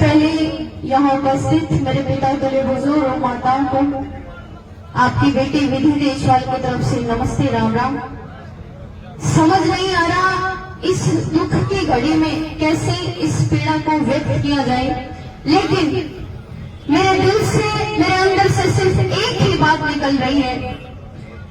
पहले यहाँ उपस्थित मेरे पिता तुल्य बुजुर्ग और माताओं को आपकी बेटी विधि देशवाल की तरफ से नमस्ते, राम राम। समझ नहीं आ रहा इस दुख की घड़ी में कैसे इस पीड़ा को व्यक्त किया जाए, लेकिन मेरे दिल से, मेरे अंदर से सिर्फ एक ही बात निकल रही है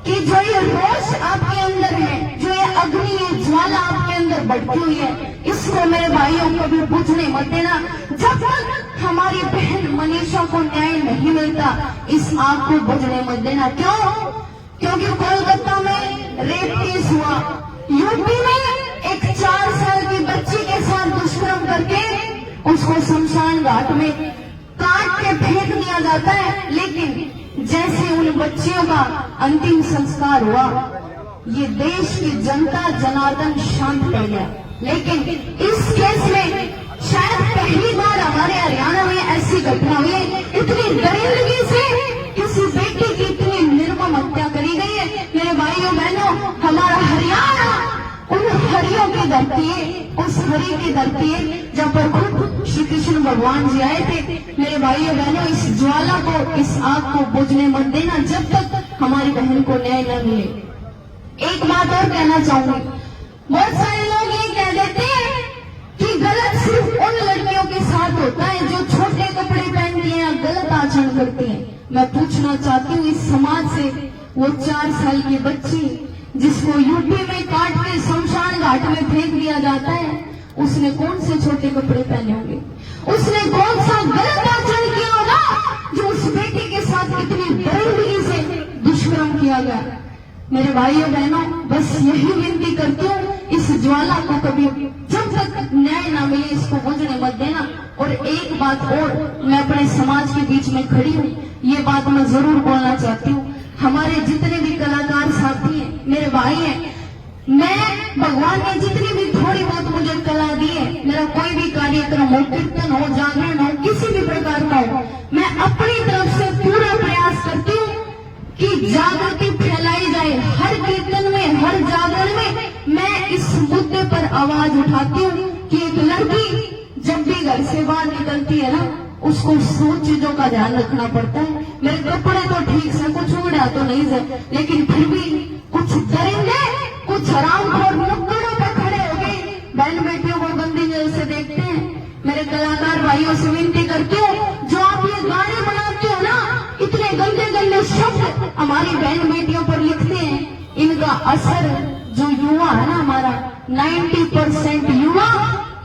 कि जो ये रोष आपके अंदर है, जो ये अग्नि, ये ज्वाला आपके अंदर बढ़ती हुई है, इसको मेरे भाइयों को भी बुझने मत देना। जब तक हमारी बहन मनीषा को न्याय नहीं मिलता, इस आग को बुझने मत देना। क्यों? क्योंकि कोलकाता में रेप केस हुआ, यूपी में एक 4 साल की बच्ची के साथ दुष्कर्म करके उसको शमशान घाट में काट के फेंक दिया जाता है, लेकिन जैसे उन बच्चियों का अंतिम संस्कार हुआ, ये देश की जनता जनार्दन शांत पड़ गया। लेकिन इस केस में शायद पहली बार हमारे हरियाणा में ऐसी घटना हुई है, इतनी दरिंदगी से किसी बेटी की इतनी निर्मम हत्या करी गई है। मेरे भाइयों बहनों, हमारा हरियाणा उन हरियों की धरती है, उस हरि की धरती है जहाँ पर खुद श्री कृष्ण भगवान जी आए थे। मेरे भाइयों बहनों, इस ज्वाला को, इस आग को बुझने मत देना जब तक हमारी बहन को न्याय न मिले। एक बात और कहना चाहूंगी, बहुत सारे लोग ये कह देते हैं कि गलत सिर्फ उन लड़कियों के साथ होता है जो छोटे कपड़े पहनती हैं या गलत आचरण करती हैं। मैं पूछना चाहती हूँ इस समाज से, वो 4 साल की बच्ची जिसको यूपी में काट के शमशान घाट में फेंक दिया जाता है, उसने कौन से छोटे कपड़े पहने होंगे? उसने कौन सा गलत आचरण किया होगा जो उस बेटी के साथ इतनी दरिंदगी से दुष्कर्म किया गया? मेरे भाइयों बहनों, बस यही विनती करती हूँ, इस ज्वाला को कभी जब तक न्याय ना मिले इसको बुझने मत देना। और एक बात और, मैं अपने समाज के बीच में खड़ी हूँ, ये बात मैं जरूर बोलना चाहती हूँ। हमारे जितने भी कलाकार साथी हैं, मेरे भाई हैं, मैं भगवान ने जितनी भी थोड़ी बहुत मुझे कला दी है, मेरा कोई भी कार्यक्रम हो, कीर्तन हो, जागरण हो, किसी भी प्रकार का हो, मैं अपनी तरफ से पूरा प्रयास करती हूँ कि जागृति फैलाई जाए। हर कीर्तन में, हर जागरण में मैं इस मुद्दे पर आवाज उठाती हूँ कि एक लड़की जब भी घर से बाहर निकलती है ना, उसको 100 चीजों का ध्यान रखना पड़ता है। मेरे कपड़े तो ठीक से, कुछ उड़ा तो नहीं है, लेकिन फिर भी कुछ दरिंदे, कुछ हरामखोर नुक्कड़ों पर खड़े हो गए बहन बेटियों को गंदी नजर से देखते हैं। मेरे कलाकार भाइयों से विनती करती हूँ, जो आप ये गाने बनाते हो ना, इतने गंदे गंदे शब्द हमारी बहन बेटियों पर लिखते हैं, इनका असर जो युवा है ना, हमारा 90% युवा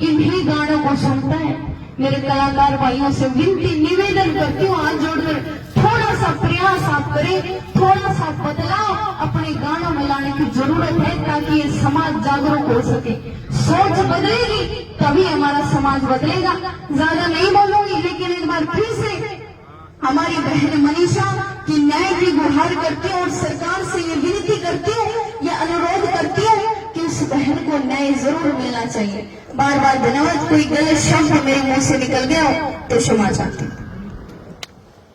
इन्हीं गानों को सुनता है। मेरे कलाकार भाइयों से विनती, निवेदन करती हूँ, हाथ जोड़कर थोड़ा सा प्रयास आप करें, थोड़ा सा बदलाव अपने गानों में लाने की जरूरत है, ताकि ये समाज जागरूक हो सके। सोच बदलेगी तभी हमारा समाज बदलेगा। ज्यादा नहीं बोलूंगी, लेकिन एक बार फिर से हमारी बहन मनीषा की न्याय की गुहार करती हूँ और सरकार से ये विनती करती हूँ, ये अनुरोध करती हूँ कि उस बहन को न्याय जरूर मिलना चाहिए। बार बार धन्यवाद। कोई गलत शब्द मेरे मुंह से निकल गया हो तो क्षमा चाहती हूँ।